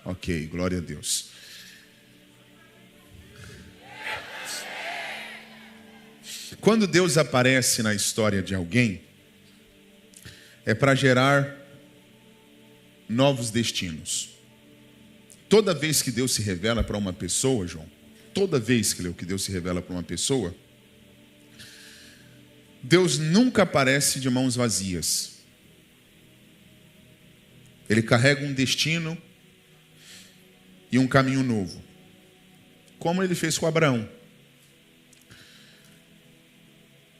Ok, glória a Deus. Quando Deus aparece na história de alguém, é para gerar novos destinos. Toda vez que Deus se revela para uma pessoa, João, toda vez que Deus se revela para uma pessoa, Deus nunca aparece de mãos vazias. Ele carrega um destino e um caminho novo, como ele fez com Abraão.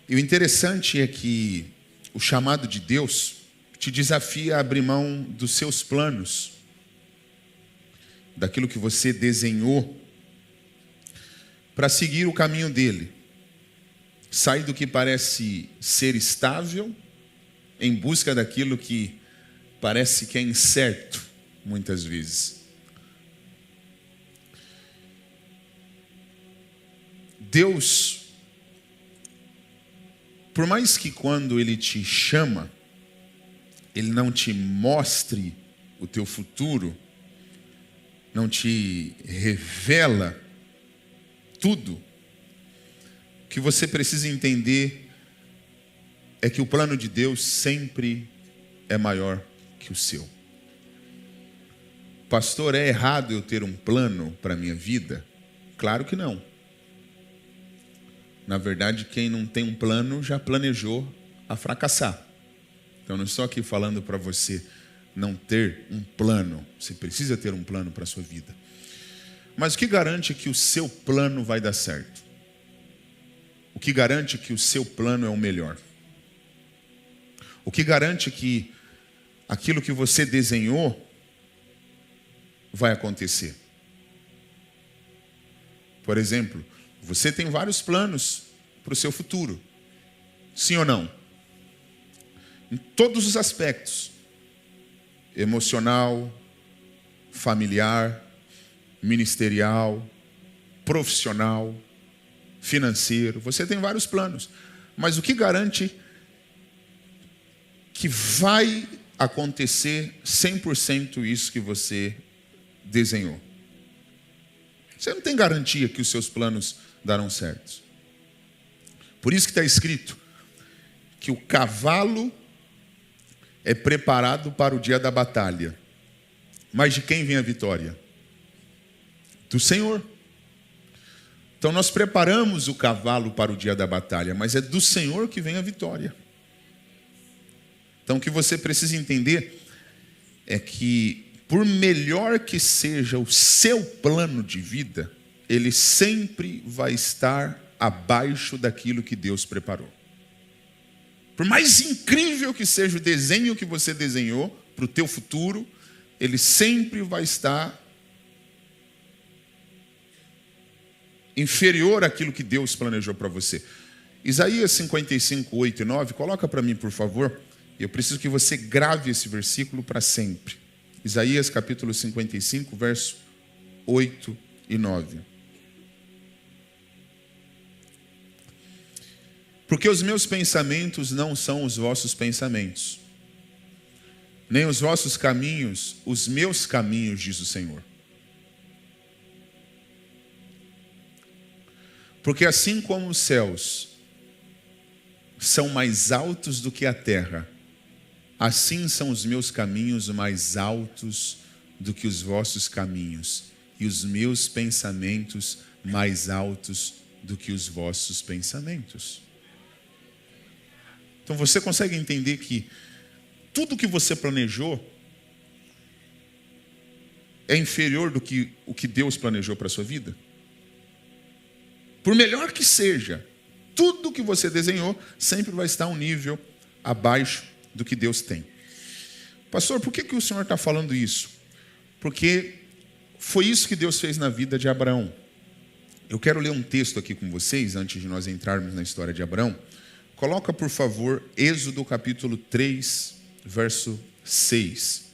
E o interessante é que o chamado de Deus te desafia a abrir mão dos seus planos, daquilo que você desenhou, para seguir o caminho dele. Sai do que parece ser estável, em busca daquilo que parece que é incerto, muitas vezes. Deus, por mais que quando Ele te chama, Ele não te mostre o teu futuro, não te revela tudo, o que você precisa entender é que o plano de Deus sempre é maior que o seu. Pastor, é errado eu ter um plano para a minha vida? Claro que não. Na verdade, quem não tem um plano já planejou a fracassar. Então, não estou aqui falando para você não ter um plano. Você precisa ter um plano para a sua vida. Mas o que garante que o seu plano vai dar certo? O que garante que o seu plano é o melhor? O que garante que aquilo que você desenhou vai acontecer? Por exemplo, você tem vários planos para o seu futuro. Sim ou não? Em todos os aspectos. Emocional, familiar, ministerial, profissional, financeiro. Você tem vários planos. Mas o que garante que vai acontecer 100% isso que você desenhou? Você não tem garantia que os seus planos darão certo. Por isso que está escrito que o cavalo é preparado para o dia da batalha. Mas de quem vem a vitória? Do Senhor. Então nós preparamos o cavalo para o dia da batalha, mas é do Senhor que vem a vitória. Então o que você precisa entender é que, por melhor que seja o seu plano de vida, ele sempre vai estar abaixo daquilo que Deus preparou. Por mais incrível que seja o desenho que você desenhou para o teu futuro, ele sempre vai estar inferior àquilo que Deus planejou para você. Isaías 55, 8 e 9, coloca para mim, por favor. Eu preciso que você grave esse versículo para sempre. Isaías capítulo 55, verso 8 e 9. Porque os meus pensamentos não são os vossos pensamentos, nem os vossos caminhos, os meus caminhos, diz o Senhor. Porque assim como os céus são mais altos do que a terra, assim são os meus caminhos mais altos do que os vossos caminhos, e os meus pensamentos mais altos do que os vossos pensamentos. Então você consegue entender que tudo que você planejou é inferior do que o que Deus planejou para a sua vida? Por melhor que seja, tudo que você desenhou sempre vai estar um nível abaixo do que Deus tem. Pastor, por que o senhor está falando isso? Porque foi isso que Deus fez na vida de Abraão. Eu quero ler um texto aqui com vocês, antes de nós entrarmos na história de Abraão. Coloca, por favor, Êxodo capítulo 3, verso 6.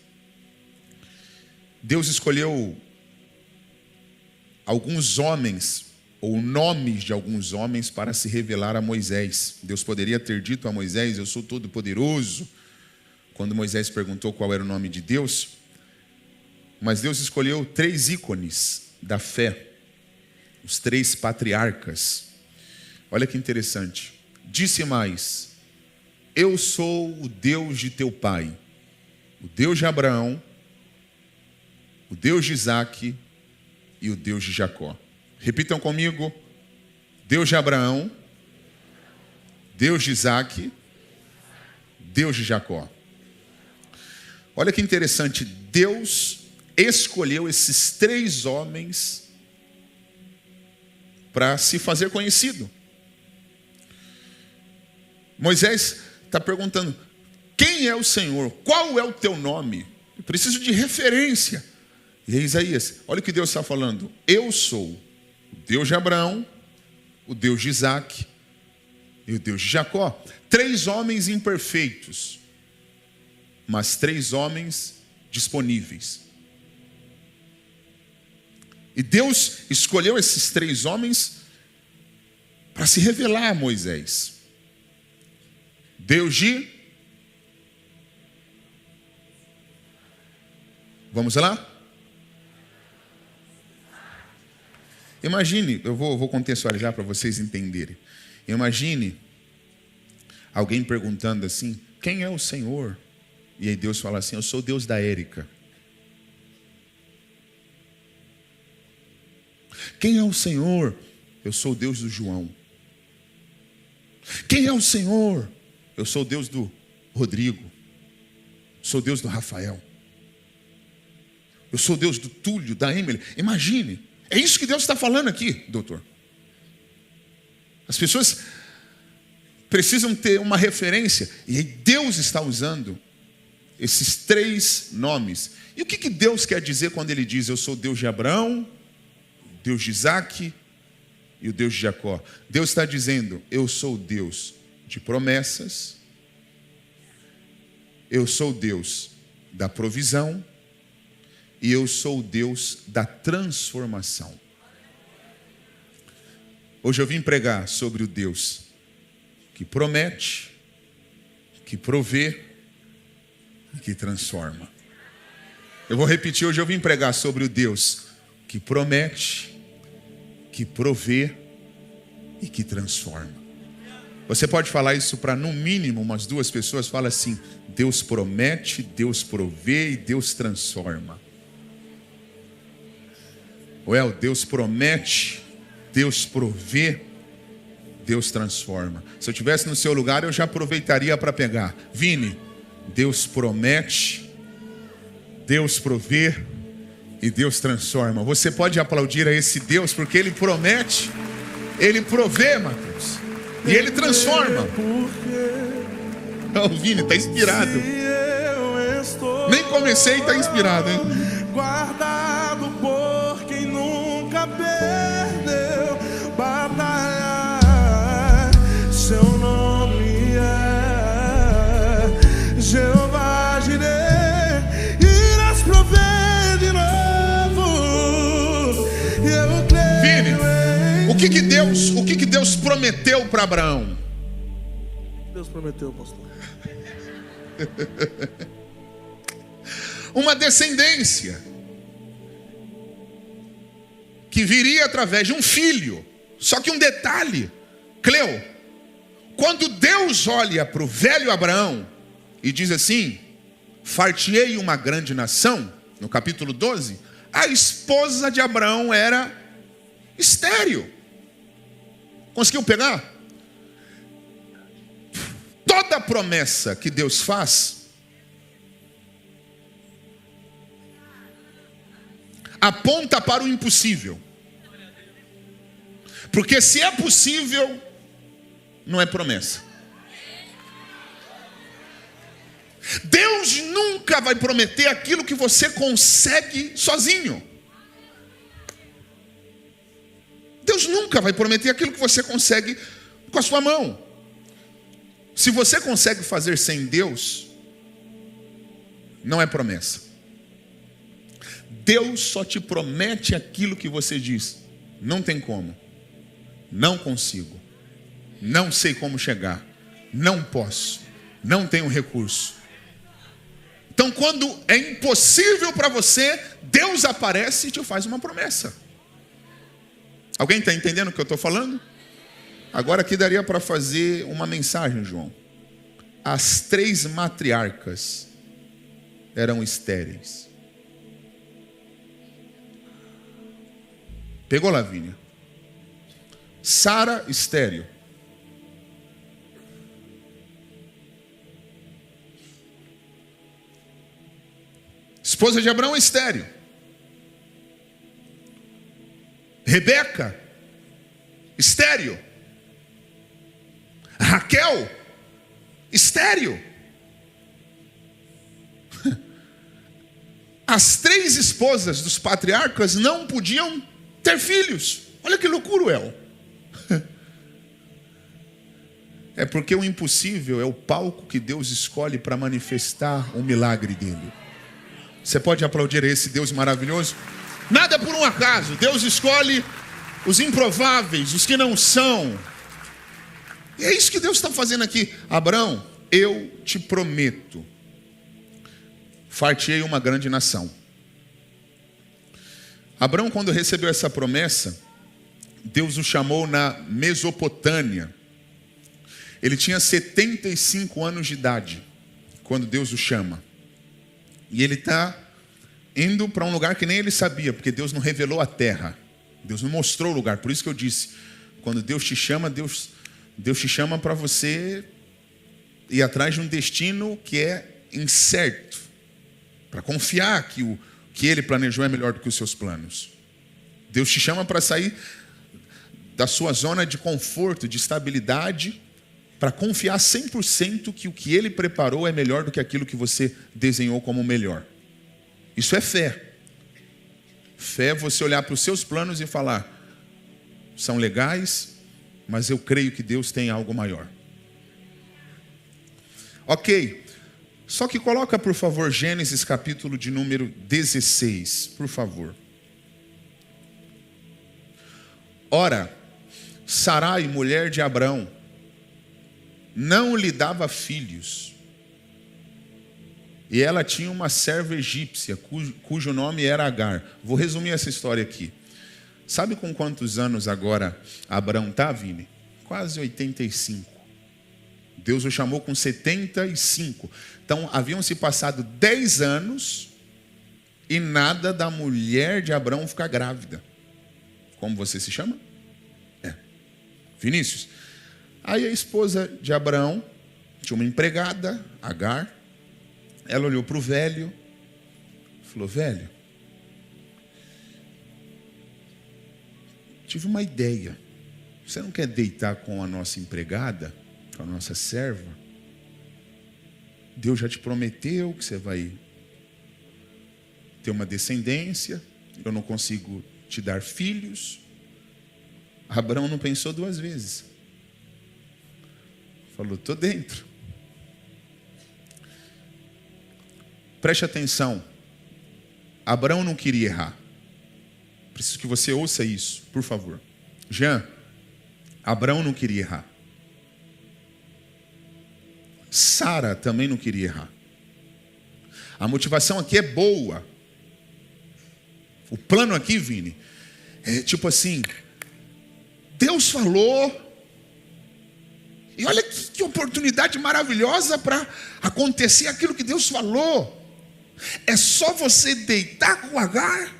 Deus escolheu alguns homens, ou nomes de alguns homens, para se revelar a Moisés. Deus poderia ter dito a Moisés: eu sou todo poderoso. Quando Moisés perguntou qual era o nome de Deus, Mas Deus escolheu 3 ícones da fé, os 3 patriarcas. Olha que interessante. Disse mais: eu sou o Deus de teu pai, o Deus de Abraão, o Deus de Isaque e o Deus de Jacó. Repitam comigo: Deus de Abraão, Deus de Isaque, Deus de Jacó. Olha que interessante, Deus escolheu esses 3 homens para se fazer conhecido. Moisés está perguntando: quem é o Senhor? Qual é o teu nome? Eu preciso de referência. E aí, Isaías, olha o que Deus está falando: eu sou o Deus de Abraão, o Deus de Isaque e o Deus de Jacó. 3 homens imperfeitos, mas 3 homens disponíveis. E Deus escolheu esses 3 homens para se revelar a Moisés. Deus de... Vamos lá? Imagine, eu vou contextualizar para vocês entenderem. Imagine alguém perguntando assim: quem é o Senhor? E aí Deus fala assim: eu sou o Deus da Érica. Quem é o Senhor? Eu sou o Deus do João. Quem é o Senhor? Eu sou o Deus do Rodrigo. Sou o Deus do Rafael. Eu sou o Deus do Túlio, da Emily. Imagine, é isso que Deus está falando aqui, doutor. As pessoas precisam ter uma referência, e aí Deus está usando esses 3 nomes. E o que Deus quer dizer quando Ele diz: eu sou o Deus de Abraão, o Deus de Isaque e o Deus de Jacó? Deus está dizendo: eu sou o Deus de promessas, eu sou o Deus da provisão e eu sou o Deus da transformação. Hoje eu vim pregar sobre o Deus que promete, que provê e que transforma. Eu vou repetir, hoje eu vim pregar sobre o Deus que promete, que provê e que transforma. Você pode falar isso para no mínimo umas 2 pessoas. Fala assim: Deus promete, Deus provê e Deus transforma. Well, Deus promete, Deus provê, Deus transforma. Se eu estivesse no seu lugar, eu já aproveitaria para pegar. Vini, Deus promete, Deus provê e Deus transforma. Você pode aplaudir a esse Deus, porque Ele promete, Ele provê, Mateus, e Ele transforma. O Vini está inspirado. Nem comecei e está inspirado, hein? Guardado por quem nunca perdeu batalha. Seu nome é Jeová Jireh, irás prover de novo. Eu creio. Vini, o que Deus prometeu para Abraão? Deus prometeu, pastor. Uma descendência que viria através de um filho. Só que um detalhe, Cleo, quando Deus olha para o velho Abraão e diz assim: far-te-ei uma grande nação, no capítulo 12, a esposa de Abraão era estéril. Conseguiu pegar? Toda promessa que Deus faz aponta para o impossível. Porque se é possível, não é promessa. Deus nunca vai prometer aquilo que você consegue sozinho. Deus nunca vai prometer aquilo que você consegue com a sua mão. Se você consegue fazer sem Deus, não é promessa. Deus só te promete aquilo que você diz: não tem como, não consigo, não sei como chegar, não posso, não tenho recurso. Então Então, quando é impossível para você, Deus aparece e te faz uma promessa. Alguém está entendendo o que eu estou falando? Agora aqui daria para fazer uma mensagem, João. As 3 matriarcas eram estéreis. Pegou, Lavínia? Sara, estéril. Esposa de Abraão, estéril. Rebeca, estéril. Raquel, estéril. As 3 esposas dos patriarcas não podiam ter filhos. Olha que loucura, El. É porque o impossível é o palco que Deus escolhe para manifestar o milagre dele. Você pode aplaudir a esse Deus maravilhoso? Nada é por um acaso. Deus escolhe os improváveis, os que não são. E é isso que Deus está fazendo aqui. Abraão, eu te prometo, fartei uma grande nação. Abraão, quando recebeu essa promessa, Deus o chamou na Mesopotâmia. Ele tinha 75 anos de idade quando Deus o chama. E ele está indo para um lugar que nem ele sabia, porque Deus não revelou a terra. Deus não mostrou o lugar. Por isso que eu disse, quando Deus te chama, Deus te chama para você ir atrás de um destino que é incerto. Para confiar que o que Ele planejou é melhor do que os seus planos. Deus te chama para sair da sua zona de conforto, de estabilidade, para confiar 100% que o que Ele preparou é melhor do que aquilo que você desenhou como melhor. Isso é fé. Fé é você olhar para os seus planos e falar, são legais, mas eu creio que Deus tem algo maior. Ok. Só que coloca, por favor, Gênesis capítulo de número 16, por favor. Ora, Sarai, mulher de Abraão, não lhe dava filhos. E ela tinha uma serva egípcia, cujo nome era Agar. Vou resumir essa história aqui. Sabe com quantos anos agora Abraão está, Vini? Quase 85. Deus o chamou com 75. Então, haviam se passado 10 anos e nada da mulher de Abraão ficar grávida. Como você se chama? Vinícius. Aí a esposa de Abraão tinha uma empregada, Agar. Ela olhou para o velho, falou, velho, tive uma ideia. Você não quer deitar com a nossa empregada, com a nossa serva? Deus já te prometeu que você vai ter uma descendência. Eu não consigo te dar filhos. Abraão não pensou 2 vezes. Falou, estou dentro. Preste atenção. Abraão não queria errar. Preciso que você ouça isso, por favor. Jean, Abraão não queria errar. Sara também não queria errar. A motivação aqui é boa. O plano aqui, Vini, é tipo assim, Deus falou, e olha que oportunidade maravilhosa para acontecer aquilo que Deus falou. É só você deitar com Agar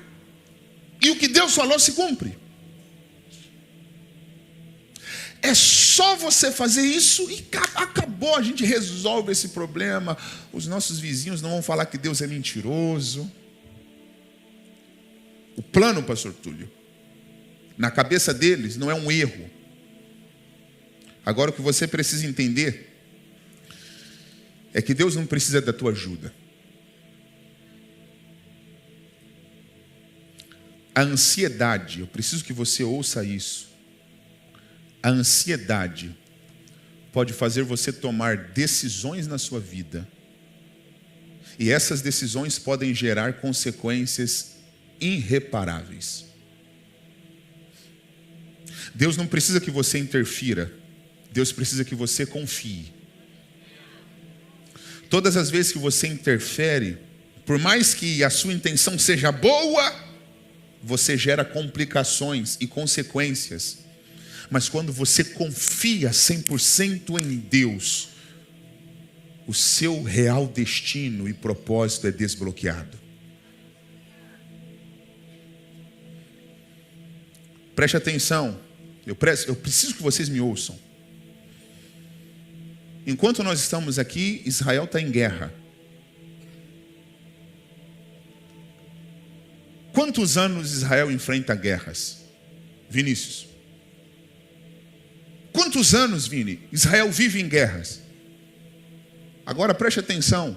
e o que Deus falou se cumpre. É só você fazer isso e acabou, a gente resolve esse problema. Os nossos vizinhos não vão falar que Deus é mentiroso. O plano, pastor Túlio, na cabeça deles não é um erro. Agora o que você precisa entender é que Deus não precisa da tua ajuda. A ansiedade, eu preciso que você ouça isso. A ansiedade pode fazer você tomar decisões na sua vida. E essas decisões podem gerar consequências irreparáveis. Deus não precisa que você interfira. Deus precisa que você confie. Todas as vezes que você interfere, por mais que a sua intenção seja boa, você gera complicações e consequências. Mas quando você confia 100% em Deus, o seu real destino e propósito é desbloqueado. Preste atenção, eu preciso que vocês me ouçam. Enquanto nós estamos aqui, Israel está em guerra. Quantos anos Israel enfrenta guerras? Vinícius. Quantos anos, Vini, Israel vive em guerras? Agora preste atenção.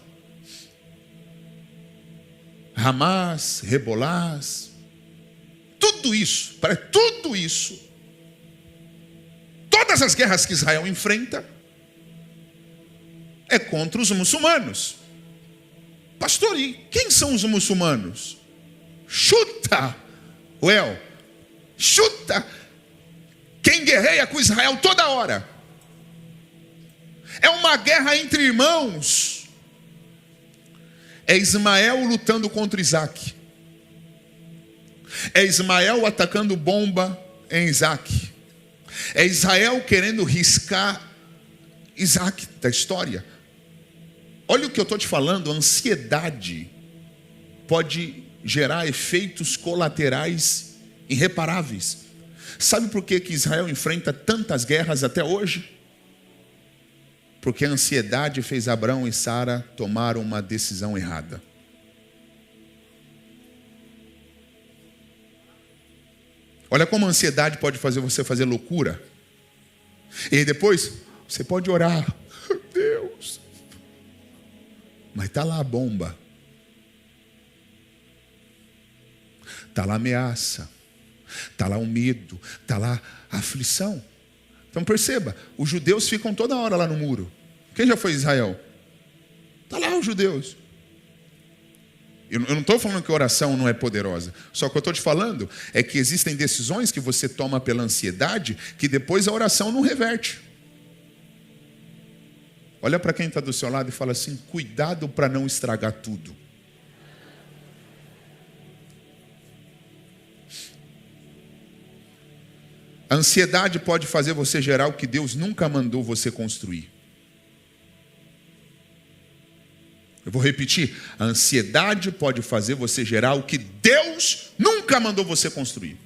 Hamas, Rebolás, tudo isso, todas as guerras que Israel enfrenta é contra os muçulmanos. Pastor, e quem são os muçulmanos? Chuta, chuta. Quem guerreia com Israel toda hora? É uma guerra entre irmãos. É Ismael lutando contra Isaac. É Ismael atacando bomba em Isaac. É Israel querendo riscar Isaac da história. Olha o que eu estou te falando. A ansiedade pode gerar efeitos colaterais irreparáveis. Sabe por que Israel enfrenta tantas guerras até hoje? Porque a ansiedade fez Abraão e Sara tomar uma decisão errada. Olha como a ansiedade pode fazer você fazer loucura. E depois você pode orar, Deus, mas está lá a bomba, está lá a ameaça, está lá o medo, está lá a aflição. Então perceba, os judeus ficam toda hora lá no muro. Quem já foi a Israel? Está lá os judeus. Eu não estou falando que a oração não é poderosa. Só que eu estou te falando é que existem decisões que você toma pela ansiedade que depois a oração não reverte. Olha para quem está do seu lado e fala assim: cuidado para não estragar tudo. A ansiedade pode fazer você gerar o que Deus nunca mandou você construir. Eu vou repetir. A ansiedade pode fazer você gerar o que Deus nunca mandou você construir.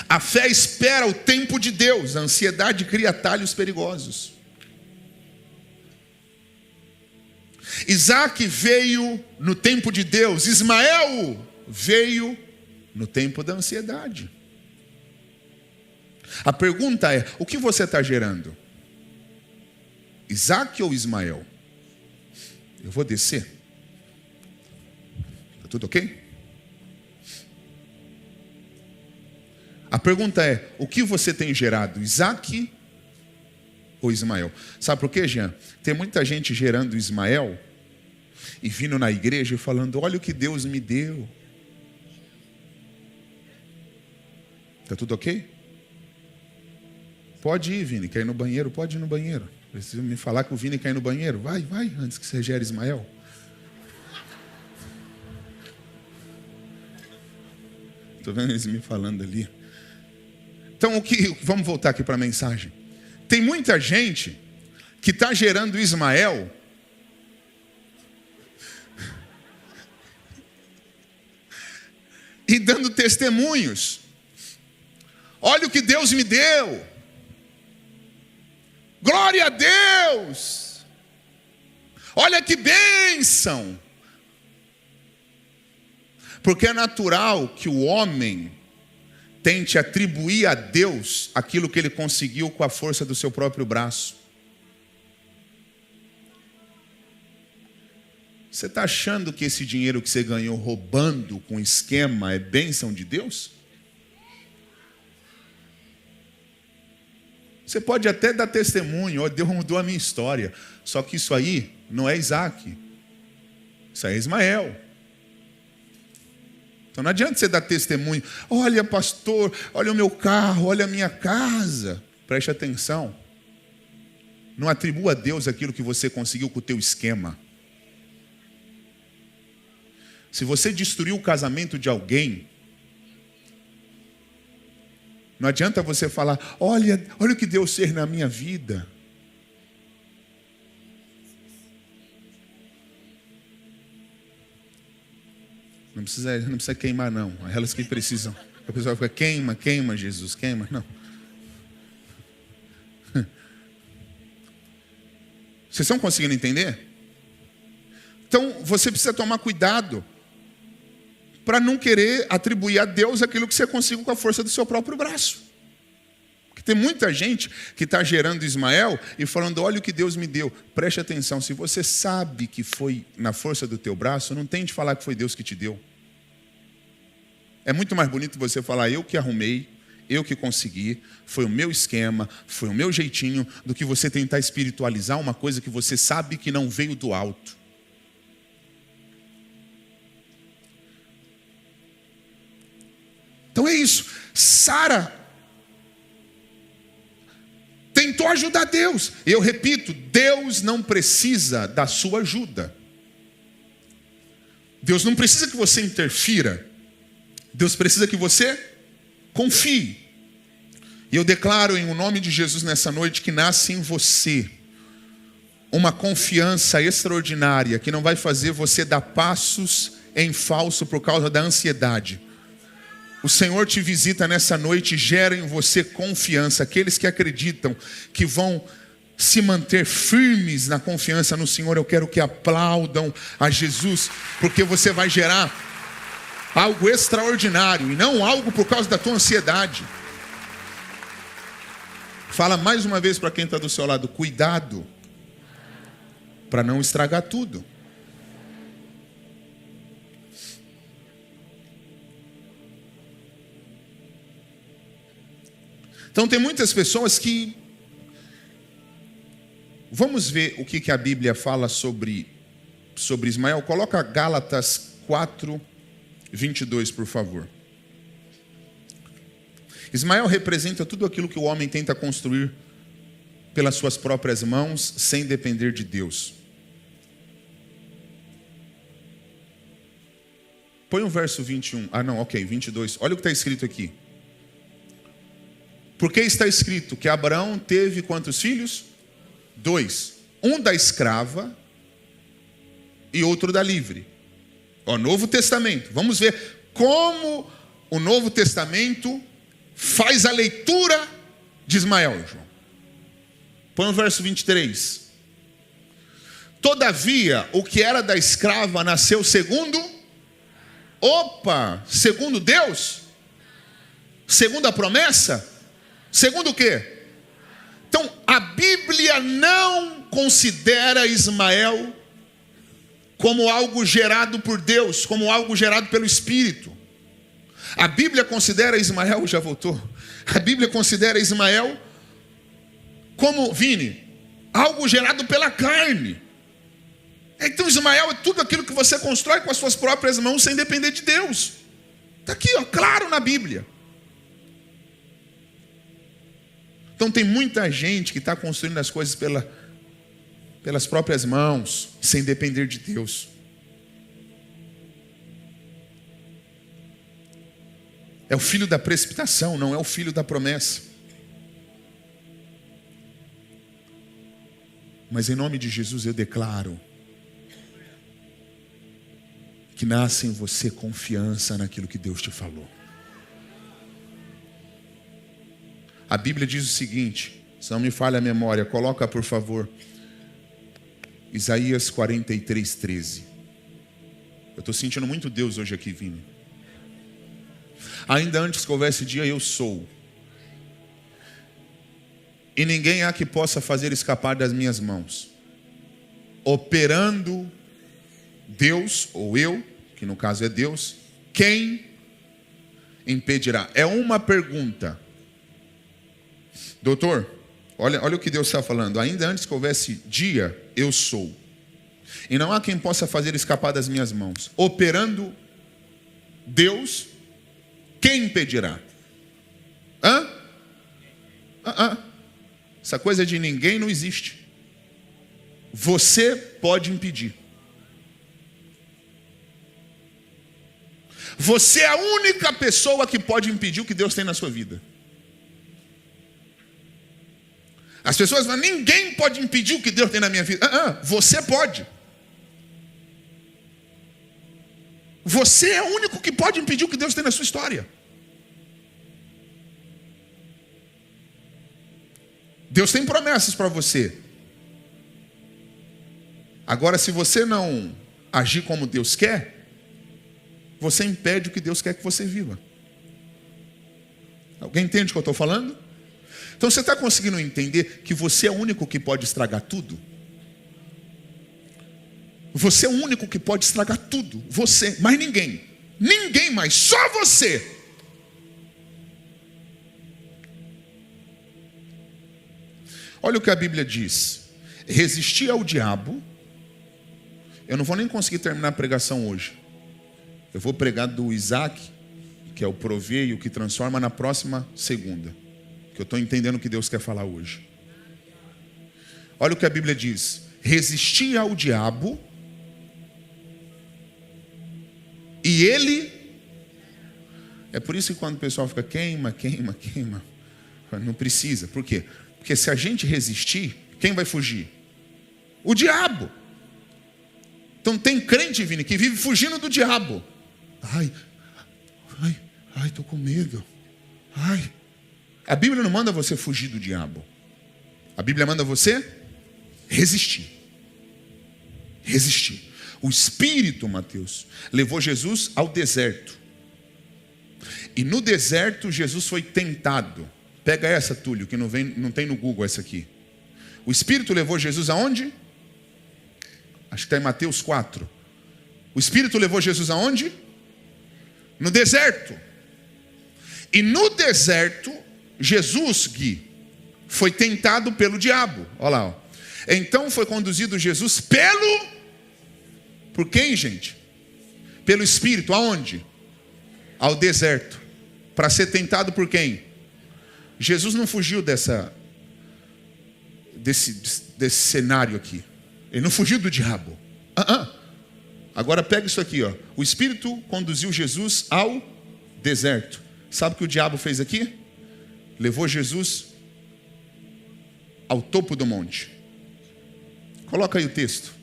A fé espera o tempo de Deus. A ansiedade cria atalhos perigosos. Isaac veio no tempo de Deus. Ismael veio no tempo da ansiedade. A pergunta é: o que você está gerando? Isaac ou Ismael? Eu vou descer. Está tudo ok? A pergunta é: o que você tem gerado? Isaac ou Ismael? Sabe por quê, Jean? Tem muita gente gerando Ismael e vindo na igreja e falando: olha o que Deus me deu. Está tudo ok? Pode ir, Vini, quer ir no banheiro? Pode ir no banheiro. Precisa me falar que o Vini quer ir no banheiro? Vai, antes que você gere Ismael. Estou vendo eles me falando ali. Então, vamos voltar aqui para a mensagem. Tem muita gente que está gerando Ismael e dando testemunhos. Olha o que Deus me deu. Glória a Deus. Olha que bênção. Porque é natural que o homem tente atribuir a Deus aquilo que ele conseguiu com a força do seu próprio braço. Você está achando que esse dinheiro que você ganhou roubando com esquema é bênção de Deus? Você pode até dar testemunho: Deus mudou a minha história. Só que isso aí não é Isaac. Isso aí é Ismael. Então não adianta você dar testemunho: olha, pastor, olha o meu carro, olha a minha casa. Preste atenção. Não atribua a Deus aquilo que você conseguiu com o teu esquema. Se você destruiu o casamento de alguém, não adianta você falar, olha o que Deus fez na minha vida. Não precisa queimar, não. Elas que precisam. A pessoa fica, queima, Jesus, queima. Não. Vocês estão conseguindo entender? Então, você precisa tomar cuidado para não querer atribuir a Deus aquilo que você conseguiu com a força do seu próprio braço. Porque tem muita gente que está gerando Ismael e falando, olha o que Deus me deu. Preste atenção, se você sabe que foi na força do teu braço, não tente falar que foi Deus que te deu. É muito mais bonito você falar, eu que arrumei, eu que consegui, foi o meu esquema, foi o meu jeitinho, do que você tentar espiritualizar uma coisa que você sabe que não veio do alto. Então é isso. Sara tentou ajudar Deus. Eu repito, Deus não precisa da sua ajuda. Deus não precisa que você interfira. Deus precisa que você confie. E eu declaro em nome de Jesus nessa noite que nasce em você uma confiança extraordinária que não vai fazer você dar passos em falso por causa da ansiedade. O Senhor te visita nessa noite e gera em você confiança. Aqueles que acreditam que vão se manter firmes na confiança no Senhor, eu quero que aplaudam a Jesus, porque você vai gerar algo extraordinário e não algo por causa da tua ansiedade. Fala mais uma vez para quem está do seu lado, cuidado para não estragar tudo. Então tem muitas pessoas que... Vamos ver o que a Bíblia fala sobre Ismael. Coloca Gálatas 4:22, por favor. Ismael representa tudo aquilo que o homem tenta construir pelas suas próprias mãos, sem depender de Deus. Põe o verso 21. 22. Olha o que está escrito aqui. Porque está escrito que Abraão teve quantos filhos? 2. Um da escrava e outro da livre. Novo Testamento. Vamos ver como o Novo Testamento faz a leitura de Ismael, João. Põe o verso 23. Todavia, o que era da escrava nasceu segundo... segundo Deus? Segundo a promessa? Segundo o quê? Então, a Bíblia não considera Ismael como algo gerado por Deus, como algo gerado pelo Espírito. A Bíblia considera Ismael, já voltou? A Bíblia considera Ismael como, Vini, algo gerado pela carne. Então Ismael é tudo aquilo que você constrói com as suas próprias mãos sem depender de Deus. Está aqui, claro na Bíblia. Então tem muita gente que está construindo as coisas pelas próprias mãos, sem depender de Deus. É o filho da precipitação, não é o filho da promessa. Mas em nome de Jesus eu declaro que nasce em você confiança naquilo que Deus te falou. A Bíblia diz o seguinte, se não me falha a memória, coloca por favor, Isaías 43:13. Eu estou sentindo muito Deus hoje aqui, Vini. Ainda antes que houvesse dia, eu sou. E ninguém há que possa fazer escapar das minhas mãos. Operando Deus, ou eu, que no caso é Deus, quem impedirá? É uma pergunta. Doutor, olha o que Deus está falando. Ainda antes que houvesse dia, eu sou. E não há quem possa fazer escapar das minhas mãos. Operando Deus, quem impedirá? Essa coisa de ninguém não existe. você pode impedir. Você é a única pessoa que pode impedir o que Deus tem na sua vida. As pessoas falam, ninguém pode impedir o que Deus tem na minha vida. Você pode. Você é o único que pode impedir o que Deus tem na sua história. Deus tem promessas para você. Agora, se você não agir como Deus quer, você impede o que Deus quer que você viva. Alguém entende o que eu estou falando? Então você está conseguindo entender que você é o único que pode estragar tudo? Você é o único que pode estragar tudo. Você, mais ninguém. Ninguém mais, só você. Olha o que a Bíblia diz. Resistir ao diabo. Eu não vou nem conseguir terminar a pregação hoje. Eu vou pregar do Isaac, que é o provê e o que transforma, na próxima segunda. Que eu estou entendendo o que Deus quer falar hoje. Olha o que a Bíblia diz. Resistir ao diabo. E ele... É por isso que quando o pessoal fica queima. Não precisa. Por quê? Porque se a gente resistir, quem vai fugir? O diabo. Então tem crente, Vini, que vive fugindo do diabo. Ai, estou com medo. A Bíblia não manda você fugir do diabo. A Bíblia manda você resistir. Resistir. O Espírito, Mateus, levou Jesus ao deserto. E no deserto Jesus foi tentado. Pega essa, Túlio, que não tem no Google essa aqui. O Espírito levou Jesus aonde? Acho que está em Mateus 4. O Espírito levou Jesus aonde? No deserto. E no deserto, Jesus, Gui, foi tentado pelo diabo. Olha lá. Ó. Então foi conduzido Jesus por quem, gente? Pelo Espírito. Aonde? Ao deserto. Para ser tentado por quem? Jesus não fugiu desse cenário aqui. Ele não fugiu do diabo. Agora pega isso aqui, ó. O Espírito conduziu Jesus ao deserto. Sabe o que o diabo fez aqui? Levou Jesus ao topo do monte. Coloca aí o texto.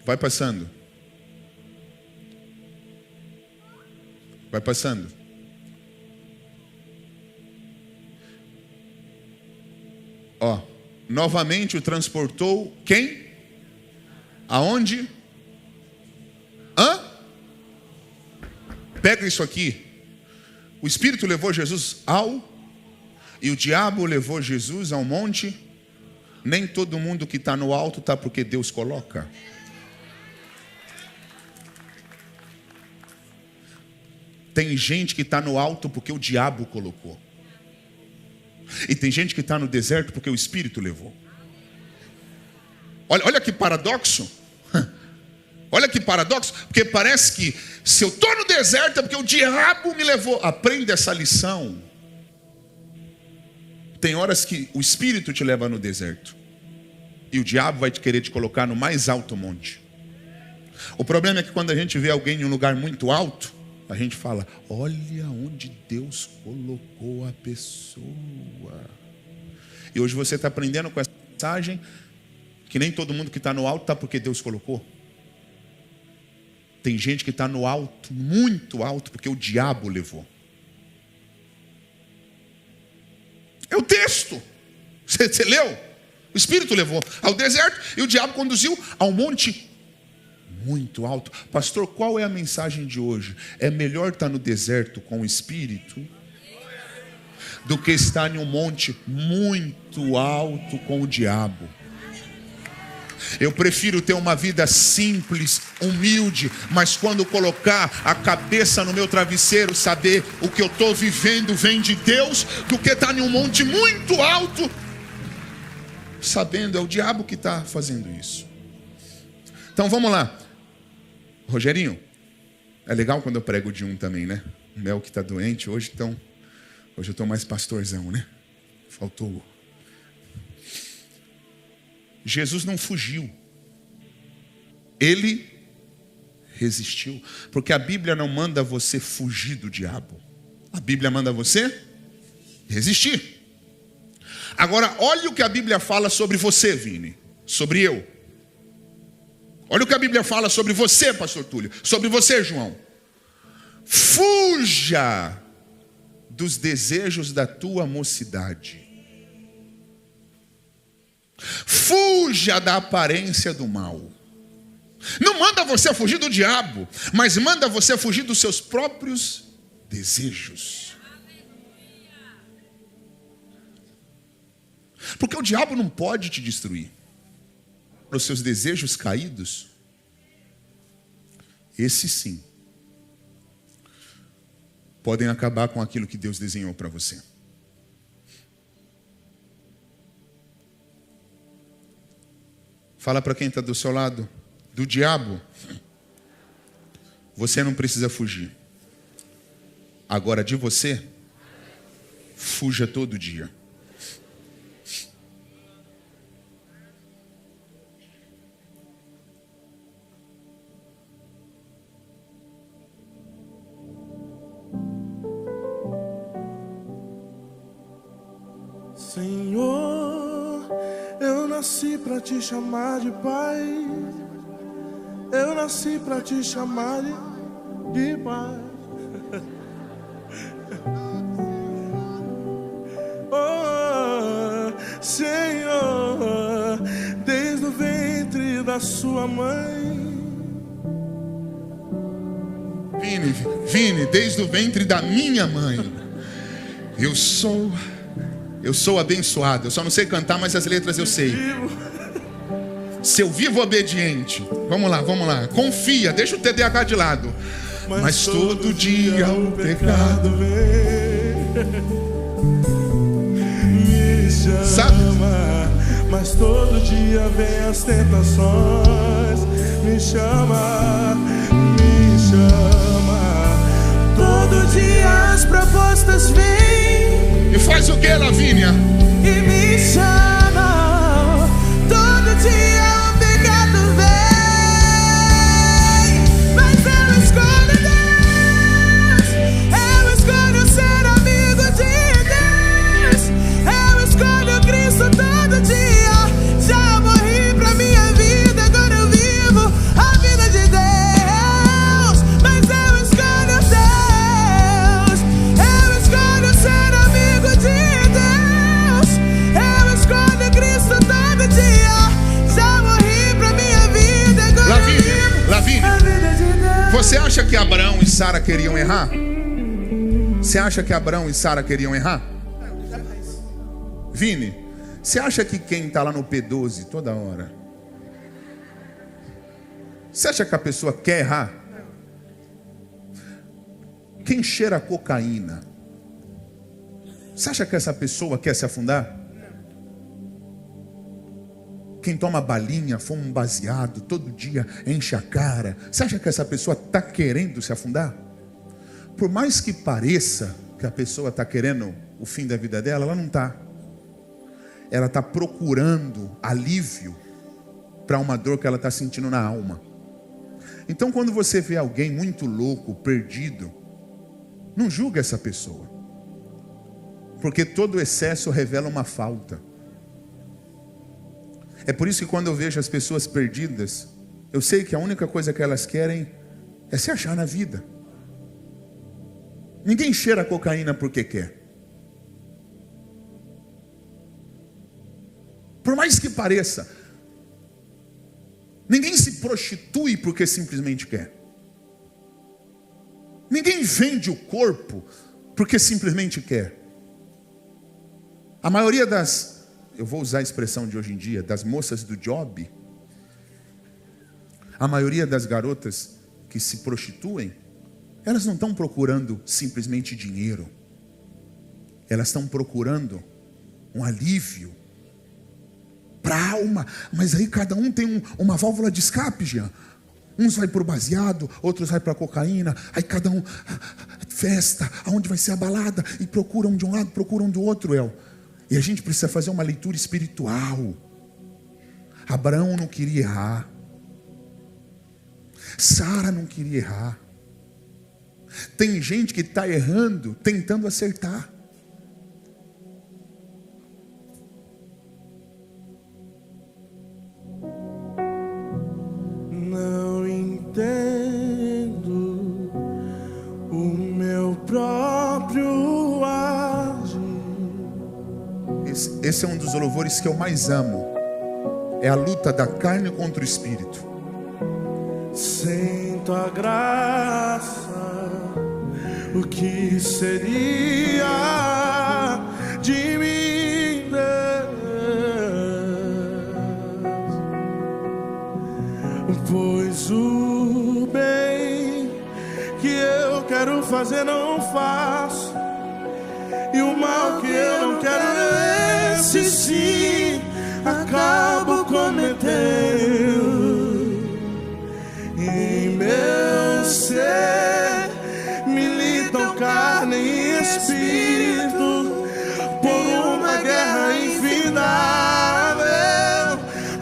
Vai passando. Vai passando. Ó, novamente o transportou quem? Aonde? Pega isso aqui. O Espírito levou Jesus e o diabo levou Jesus ao monte. Nem todo mundo que está no alto está porque Deus coloca. Tem gente que está no alto porque o diabo colocou. E tem gente que está no deserto porque o Espírito levou. Olha que paradoxo. Olha que paradoxo. Porque parece que se eu estou no deserto é porque o diabo me levou. Aprenda essa lição. Tem horas que o Espírito te leva no deserto. E o diabo vai querer te colocar no mais alto monte. O problema é que quando a gente vê alguém em um lugar muito alto, a gente fala, olha onde Deus colocou a pessoa. E hoje você está aprendendo com essa mensagem que nem todo mundo que está no alto está porque Deus colocou. Tem gente que está no alto, muito alto, porque o diabo levou. É o texto. Você leu? O Espírito levou ao deserto e o diabo conduziu ao monte muito alto. Pastor, qual é a mensagem de hoje? É melhor estar no deserto com o Espírito do que estar em um monte muito alto com o diabo. Eu prefiro ter uma vida simples, humilde, mas quando colocar a cabeça no meu travesseiro, saber o que eu estou vivendo vem de Deus, do que estar em um monte muito alto, sabendo, é o diabo que está fazendo isso. Então vamos lá. Rogerinho, é legal quando eu prego de um também, né? O Mel que está doente hoje, então Hoje eu estou mais pastorzão, né? Faltou. Jesus não fugiu. Ele resistiu. Porque a Bíblia não manda você fugir do diabo. A Bíblia manda você resistir. Agora, olha o que a Bíblia fala sobre você, Vini. Sobre eu. Olha o que a Bíblia fala sobre você, pastor Túlio. Sobre você, João. Fuja dos desejos da tua mocidade. Fuja da aparência do mal. Não manda você fugir do diabo, mas manda você fugir dos seus próprios desejos. Porque o diabo não pode te destruir. Os seus desejos caídos, esses sim, podem acabar com aquilo que Deus desenhou para você. Fala para quem está do seu lado. Do diabo, você não precisa fugir. Agora de você, fuja todo dia. Senhor, eu nasci pra te chamar de Pai. Eu nasci pra te chamar de Pai. Oh, Senhor, desde o ventre da sua mãe. Vini, desde o ventre da minha mãe. Eu sou abençoado. Eu só não sei cantar, mas as letras eu sei. Seu vivo obediente. Vamos lá. Confia, deixa o TDAH de lado. Mas todo dia o pecado vem, me chama. Sabe? Mas todo dia vem as tentações. Me chama. Todo dia as propostas vêm. E faz o que, Lavínia? E me chama. Todo dia o pecado vem. Mas eu escolho Deus. Eu escolho ser amigo de Deus. Eu escolho Cristo todo dia. Já morri pra minha vida, agora eu vivo a vida de Deus. Mas eu escolho Deus. Eu escolho ser amigo de Deus. Eu escolho Cristo todo dia. Já morri pra minha vida, agora eu vivo Lavínia, a vida de Deus. você acha que Abraão e Sara queriam errar? Você acha que Abraão e Sara queriam errar? Vini, você acha que quem está lá no P12 toda hora, você acha que a pessoa quer errar? Quem cheira cocaína, você acha que essa pessoa quer se afundar? Quem toma balinha, fuma um baseado, todo dia enche a cara, você acha que essa pessoa está querendo se afundar? Por mais que pareça que a pessoa está querendo o fim da vida dela, ela não está. Ela está procurando alívio para uma dor que ela está sentindo na alma. Então, quando você vê alguém muito louco, perdido, não julga essa pessoa, porque todo excesso revela uma falta. É por isso que quando eu vejo as pessoas perdidas, eu sei que a única coisa que elas querem é se achar na vida. Ninguém cheira cocaína porque quer. Por mais que pareça, ninguém se prostitui porque simplesmente quer. Ninguém vende o corpo porque simplesmente quer. A maioria das, eu vou usar a expressão de hoje em dia, das moças do job, a maioria das garotas que se prostituem, elas não estão procurando simplesmente dinheiro. Elas estão procurando um alívio para a alma. Mas aí cada um tem uma válvula de escape, Jean. Uns vai para o baseado, outros vai para a cocaína. Aí cada um, festa, aonde vai ser a balada. E procuram de um lado, procuram do outro, E a gente precisa fazer uma leitura espiritual. Abraão não queria errar. Sara não queria errar. Tem gente que está errando, tentando acertar. Não entendo o meu próprio agir. Esse é um dos louvores que eu mais amo. É a luta da carne contra o espírito. Sem tua graça, o que seria de mim, Deus? Pois o bem que eu quero fazer não faço, e o mal que eu não quero, esse sim acabo cometendo. Em meu ser militam carne e espírito por uma guerra infindável,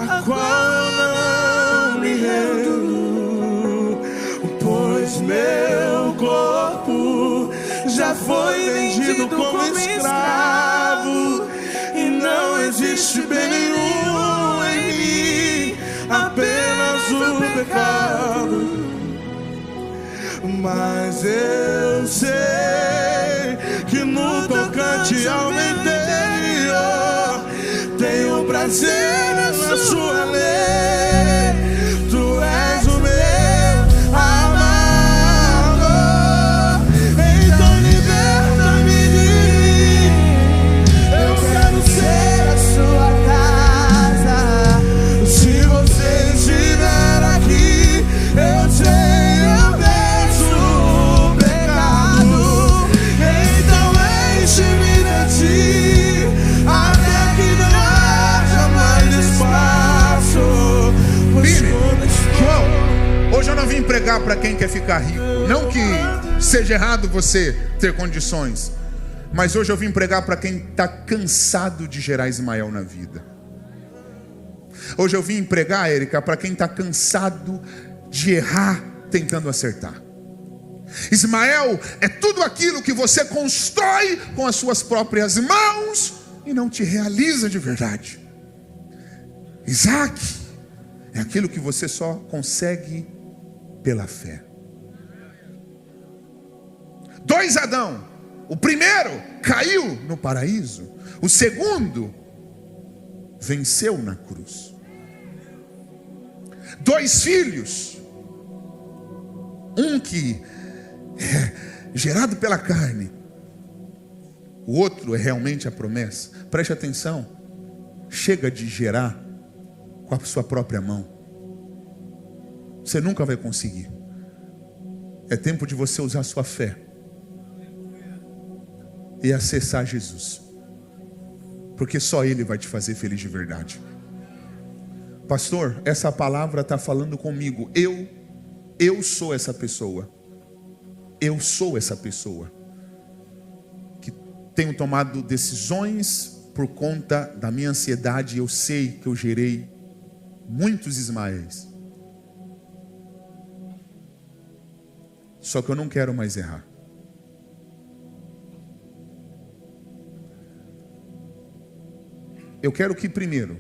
a qual eu não me rendo, pois meu corpo já foi vendido como escravo, e não existe bem nenhum em mim, apenas o pecado. Mas eu sei que no tocante ao meu interior tenho prazer na sua lei. Tu és o meu amado, então liberta-me de mim. Eu quero ser a sua casa. Se você estiver aqui, eu sei, eu vejo o pecado. Então enche-me de ti, até que não haja mais espaço. Bini, João, hoje eu não vim pregar para quem quer ficar rico. Não que seja errado você ter condições, mas hoje eu vim pregar para quem está cansado de gerar Ismael na vida. Hoje eu vim pregar, Érica, para quem está cansado de errar tentando acertar. Ismael é tudo aquilo que você constrói com as suas próprias mãos e não te realiza de verdade. Isaac é aquilo que você só consegue pela fé. 2 Adão. O primeiro caiu no paraíso. O segundo venceu na cruz. 2 filhos. Um que é gerado pela carne. O outro é realmente a promessa. Preste atenção. Chega de gerar com a sua própria mão. Você nunca vai conseguir. É tempo de você usar a sua fé e acessar Jesus, porque só Ele vai te fazer feliz de verdade. Pastor, essa palavra está falando comigo. Eu sou essa pessoa. Eu sou essa pessoa que tenho tomado decisões por conta da minha ansiedade. Eu sei que eu gerei muitos Ismaéis. Só que eu não quero mais errar. Eu quero que primeiro,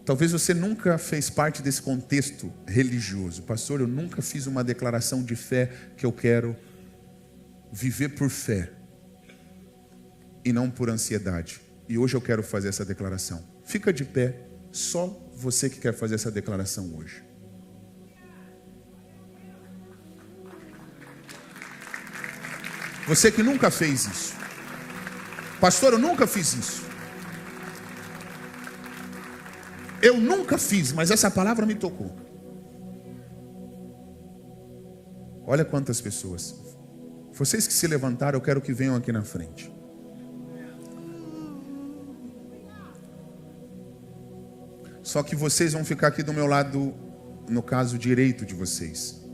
talvez você nunca fez parte desse contexto religioso. Pastor, eu nunca fiz uma declaração de fé que eu quero viver por fé e não por ansiedade. E hoje eu quero fazer essa declaração. Fica de pé, só você que quer fazer essa declaração hoje. Você que nunca fez isso. Pastor, eu nunca fiz isso. Eu nunca fiz, mas essa palavra me tocou. Olha quantas pessoas. Vocês que se levantaram, eu quero que venham aqui na frente. Só que vocês vão ficar aqui do meu lado no caso direito de vocês.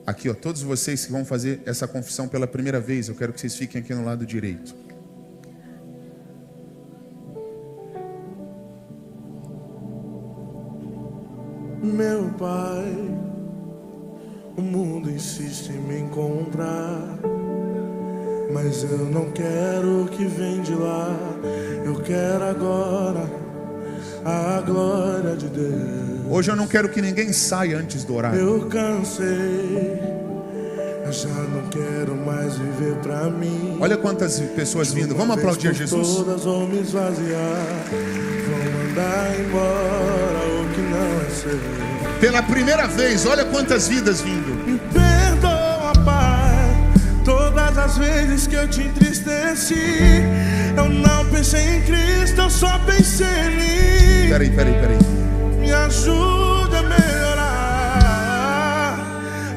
Aqui, ó, todos vocês que vão fazer essa confissão pela primeira vez, eu quero que vocês fiquem aqui no lado direito. Meu Pai, o mundo insiste em me encontrar, mas eu não quero o que vem de lá. Eu quero agora a glória de Deus. Hoje eu não quero que ninguém saia antes do horário. Eu cansei, eu já não quero mais viver pra mim. Olha quantas pessoas vindo. Vamos aplaudir a Jesus. Todas vão me esvaziar, vão mandar embora o que não é seu. Pela primeira vez, olha quantas vidas vindo. Me perdoa, Pai, todas as vezes que eu te entristeci. Eu não pensei em Cristo, eu só pensei em mim. Peraí. Me ajude a melhorar,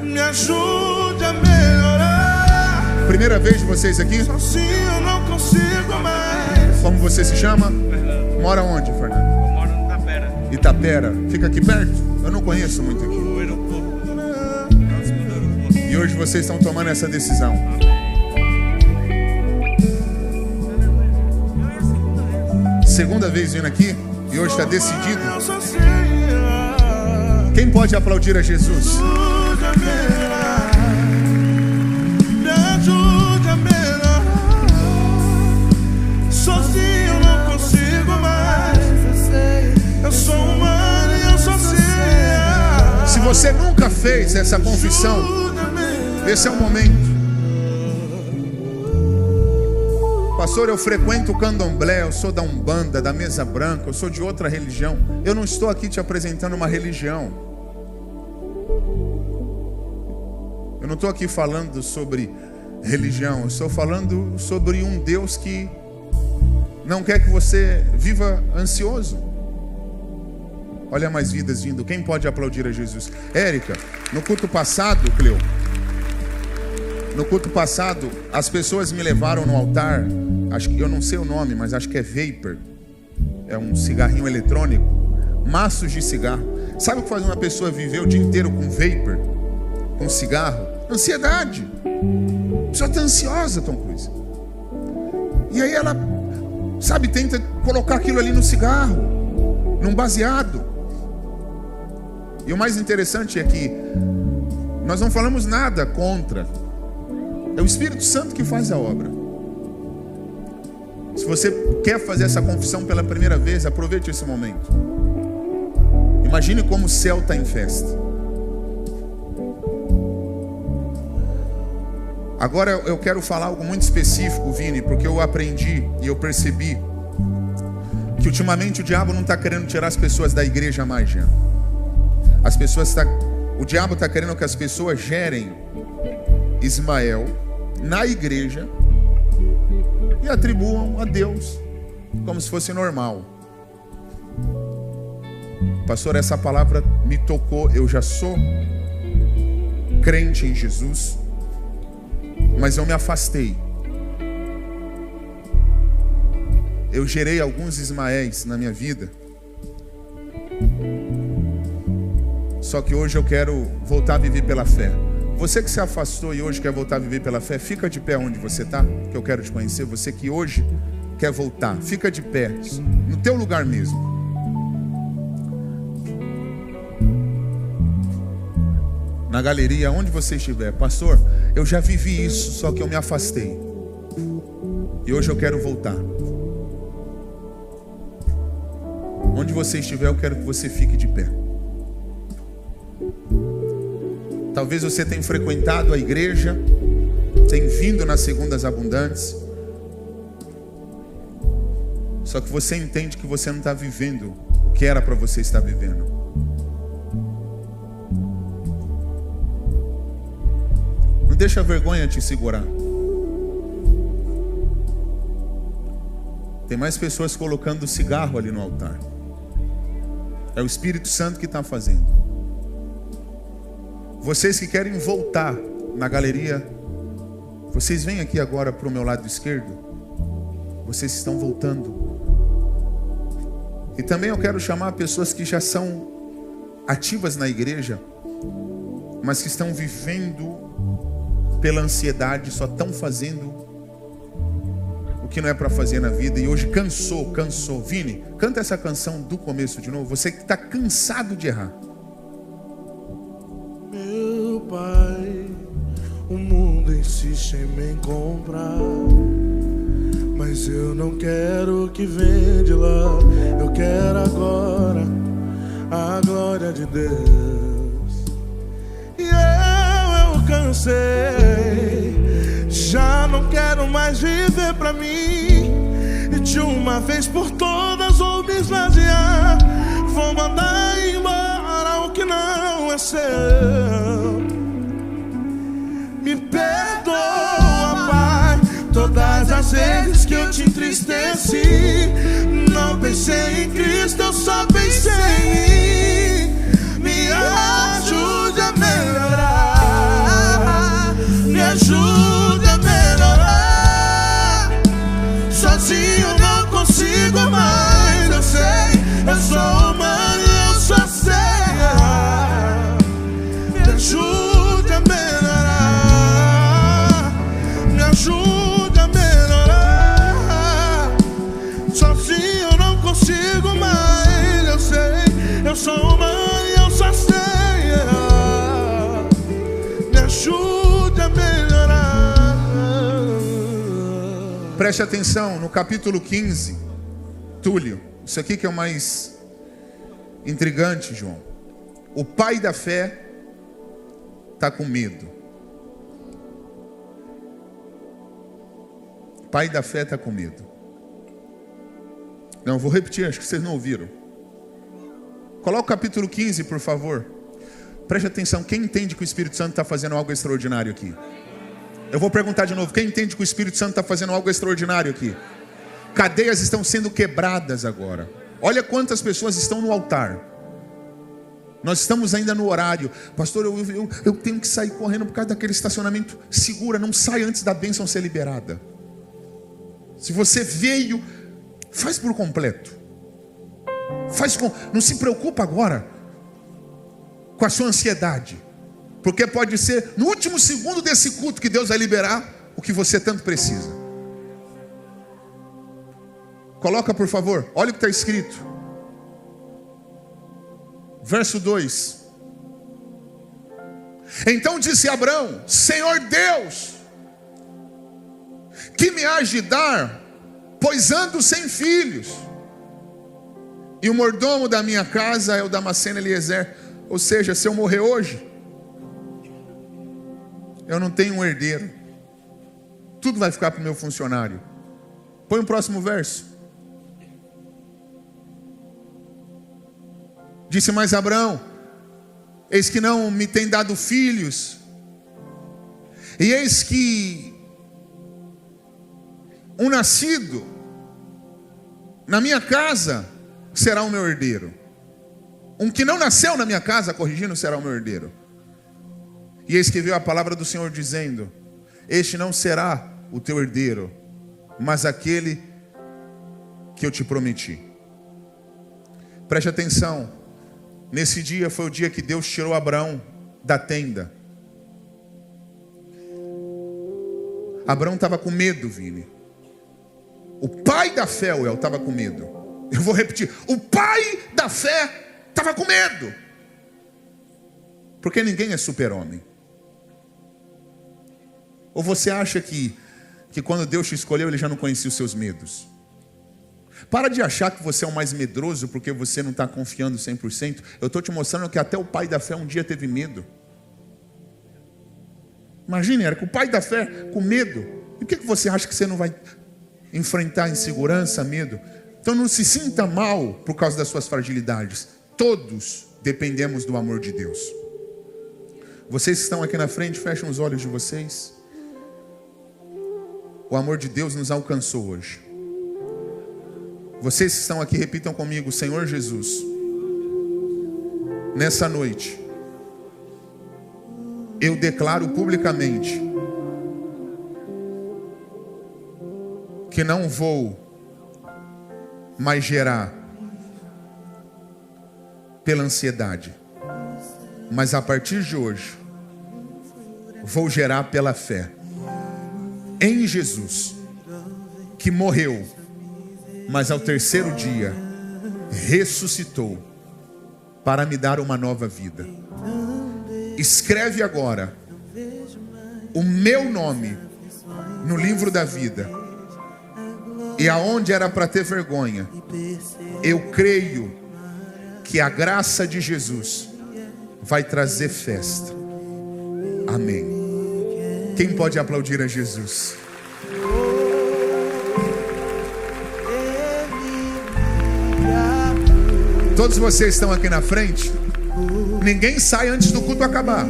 me ajude a melhorar. Primeira vez de vocês aqui? Sozinho eu não consigo mais. Como você se chama? Fernando. Mora onde, Fernando? Eu moro no Itapera. Itapera. Fica aqui perto? Eu não conheço muito aqui. O aeroporto. E hoje vocês estão tomando essa decisão. Segunda vez vindo aqui e hoje está decidido. Eu só sei, Quem pode aplaudir a Jesus? ajude a melhorar, me ajude a melhorar. Sozinho eu não consigo mais. Eu sou humano e eu só sei. Se você nunca fez essa confissão, Ajude a melhorar. esse é o momento. Pastor, eu frequento o candomblé, eu sou da Umbanda, da Mesa Branca, eu sou de outra religião. Eu não estou aqui te apresentando uma religião. Eu não estou aqui falando sobre religião, eu estou falando sobre um Deus que não quer que você viva ansioso. Olha mais vidas vindo. Quem pode aplaudir a Jesus? Érica, no culto passado, Cleo, no culto passado, as pessoas me levaram no altar. Acho que eu não sei o nome, mas acho que é vapor. É um cigarrinho eletrônico. Maços de cigarro. Sabe o que faz uma pessoa viver o dia inteiro com vapor? Com cigarro? Ansiedade. A pessoa está ansiosa, Tom Cruise. E aí ela, sabe, tenta colocar aquilo ali no cigarro, num baseado. E o mais interessante é que nós não falamos nada contra. É o Espírito Santo que faz a obra. Se você quer fazer essa confissão pela primeira vez, aproveite esse momento. Imagine como o céu está em festa. Agora eu quero falar algo muito específico, Vini, porque eu aprendi e eu percebi que ultimamente o diabo não está querendo tirar as pessoas da igreja mais, Jean. O diabo está querendo que as pessoas gerem Ismael na igreja e atribuam a Deus como se fosse normal. Pastor, essa palavra me tocou. Eu já sou crente em Jesus, mas eu me afastei. Eu gerei alguns Ismaéis na minha vida. Só que hoje eu quero voltar a viver pela fé. Você que se afastou e hoje quer voltar a viver pela fé, fica de pé onde você está, que eu quero te conhecer. Você que hoje quer voltar, fica de pé, no teu lugar mesmo. Na galeria, onde você estiver. Pastor, eu já vivi isso, só que eu me afastei. E hoje eu quero voltar. Onde você estiver, eu quero que você fique de pé. Talvez você tenha frequentado a igreja, tenha vindo nas segundas abundantes, só que você entende que você não está vivendo o que era para você estar vivendo. Não deixa a vergonha te segurar. Tem mais pessoas colocando cigarro ali no altar. É o Espírito Santo que está fazendo. Vocês que querem voltar na galeria, vocês vêm aqui agora para o meu lado esquerdo. vocês estão voltando. E também eu quero chamar pessoas que já são ativas na igreja, mas que estão vivendo pela ansiedade, só estão fazendo o que não é para fazer na vida e hoje cansou. Vini, canta essa canção do começo de novo. Você que está cansado de errar. Meu Pai, o mundo insiste em me comprar, mas eu não quero que venha de lá. Eu quero agora a glória de Deus. E eu cansei, já não quero mais viver pra mim. E de uma vez por todas vou me esvaziar. Vou mandar embora o que não é seu. Me perdoa, Pai, todas as vezes que eu te entristeci. Não pensei em Cristo, eu só pensei em mim. Me ajude a melhorar, me ajude a melhorar. Sozinho não consigo mais, eu sei. Eu sou humano e eu só sei errar. Me ajude a melhorar, me ajude a melhorar. Sozinho eu não consigo mais, eu sei. Eu sou humano e eu só sei errar. Me ajude a melhorar. Preste atenção no capítulo 15, Túlio. Isso aqui que é o mais intrigante, João. O pai da fé está com medo. O pai da fé está com medo. Não, vou repetir, acho que vocês não ouviram. Coloca o capítulo 15, por favor. Preste atenção, quem entende que o Espírito Santo está fazendo algo extraordinário aqui? Eu vou perguntar de novo, quem entende que o Espírito Santo está fazendo algo extraordinário aqui? Cadeias estão sendo quebradas agora. Olha quantas pessoas estão no altar. Nós estamos ainda no horário. Pastor, eu tenho que sair correndo por causa daquele estacionamento. Segura, não sai antes da bênção ser liberada. Se você veio, faz por completo. Não se preocupa agora com a sua ansiedade, porque pode ser no último segundo desse culto que Deus vai liberar o que você tanto precisa. Coloca, por favor, olha o que está escrito. Verso 2. Então disse Abrão: Senhor Deus, que me hás de dar, pois ando sem filhos, e o mordomo da minha casa é o Damasceno Eliezer. Ou seja, se eu morrer hoje, eu não tenho um herdeiro. Tudo vai ficar para o meu funcionário. Põe o próximo verso. Disse mais Abrão: eis que não me tem dado filhos, e eis que um nascido na minha casa será o meu herdeiro. Um que não nasceu na minha casa, corrigindo, será o meu herdeiro. E eis que veio a palavra do Senhor dizendo: este não será o teu herdeiro, mas aquele que eu te prometi. Preste atenção. Nesse dia foi o dia que Deus tirou Abraão da tenda. Abraão estava com medo, Vini. O pai da fé, estava com medo. Eu vou repetir. O pai da fé estava com medo. Porque ninguém é super-homem. Ou você acha que quando Deus te escolheu, Ele já não conhecia os seus medos? Para de achar que você é o mais medroso porque você não está confiando 100%. Eu estou te mostrando que até o pai da fé um dia teve medo. Imagine, era com o pai da fé com medo. E por que você acha que você não vai enfrentar insegurança, medo? Então não se sinta mal por causa das suas fragilidades. Todos dependemos do amor de Deus. Vocês que estão aqui na frente, fechem os olhos de vocês. O amor de Deus nos alcançou hoje. Vocês que estão aqui, repitam comigo: Senhor Jesus, nessa noite, eu declaro publicamente que não vou mais gerar pela ansiedade, mas a partir de hoje vou gerar pela fé em Jesus, que morreu, mas ao terceiro dia ressuscitou para me dar uma nova vida. Escreve agora o meu nome no livro da vida, e aonde era para ter vergonha, eu creio que a graça de Jesus vai trazer festa. Amém. Quem pode aplaudir a Jesus? Todos vocês estão aqui na frente. Ninguém sai antes do culto acabar.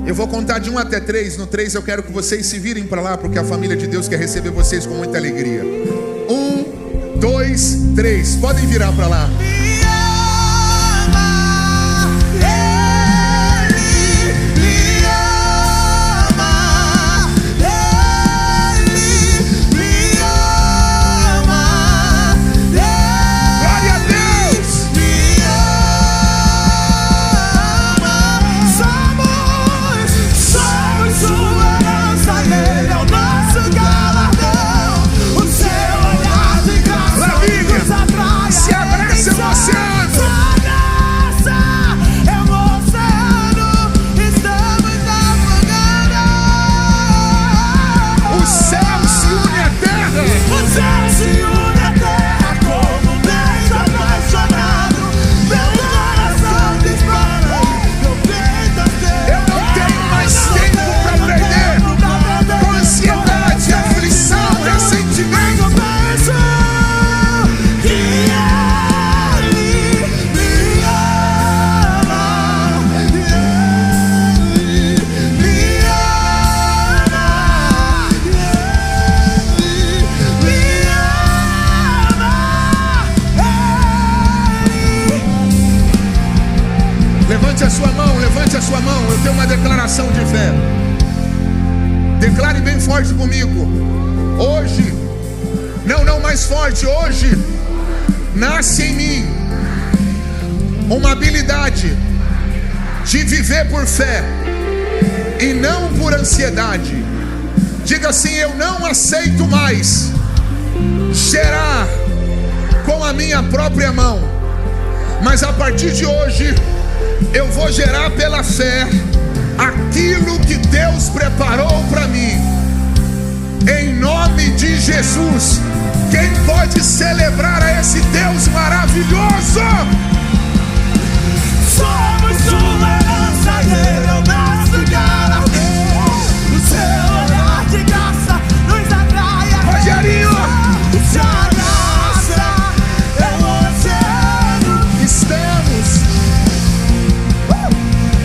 Eu vou contar de 1 até 3. No 3 eu quero que vocês se virem para lá, porque a família de Deus quer receber vocês com muita alegria. 1, 2, 3. Podem virar para lá. Levante a sua mão, eu tenho uma declaração de fé. Declare bem forte comigo. Hoje, não mais forte, hoje nasce em mim uma habilidade de viver por fé e não por ansiedade. Diga assim: eu não aceito mais gerar com a minha própria mão, mas a partir de hoje eu vou gerar pela fé aquilo que Deus preparou para mim. Em nome de Jesus. Quem pode celebrar a esse Deus maravilhoso? Somos uma herança dele, é o nosso galardão. O seu olhar de graça nos atrai. Rogerinho! Sua graça é o oceano. Estamos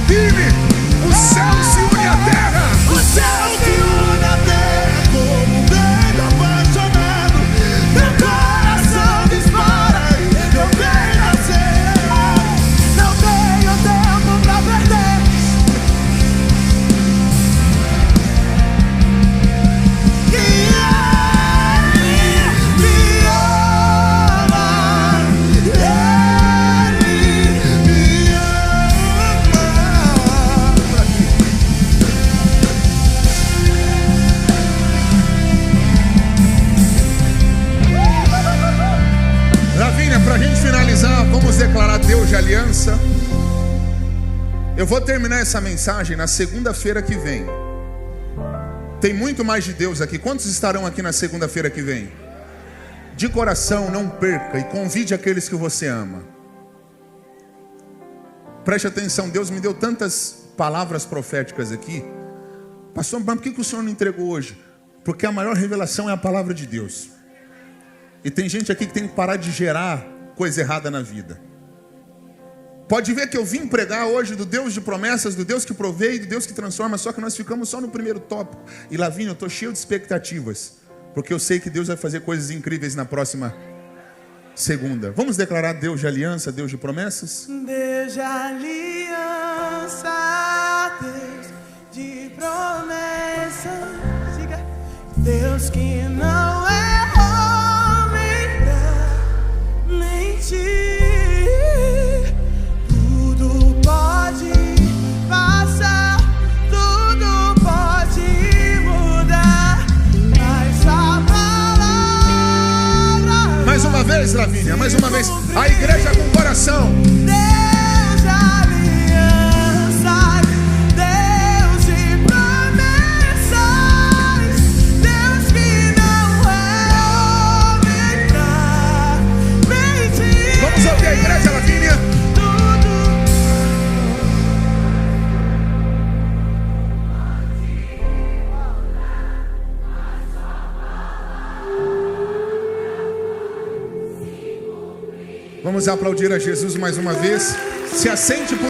firme. O céu se une à terra. O céu se une à terra como um vento apaixonado. Meu coração dispara e eu venho nascer. Não tenho tempo pra perder. E ele me ama. Ele me ama. Lavínia, para a gente finalizar, vamos declarar Deus de aliança. Eu vou terminar essa mensagem na segunda-feira que vem. Tem muito mais de Deus aqui. Quantos estarão aqui na segunda-feira que vem? De coração, não perca e convide aqueles que você ama. Preste atenção, Deus me deu tantas palavras proféticas aqui. Pastor, mas por que o Senhor não entregou hoje? Porque a maior revelação é a palavra de Deus. E tem gente aqui que tem que parar de gerar coisa errada na vida. Pode ver que eu vim pregar hoje do Deus de promessas, do Deus que provê e do Deus que transforma, só que nós ficamos só no primeiro tópico. E Lavínia, eu estou cheio de expectativas, porque eu sei que Deus vai fazer coisas incríveis na próxima segunda. Vamos declarar Deus de aliança, Deus de promessas? Deus de aliança, Deus de promessas. Diga, Deus que não é faz, Lavínia, mais uma vez. A igreja com coração. Deus de alianças, Deus de promessas, Deus que não é homem pra mentir. Vamos ouvir a igreja, Lavínia. Vamos aplaudir a Jesus mais uma vez. Se assente por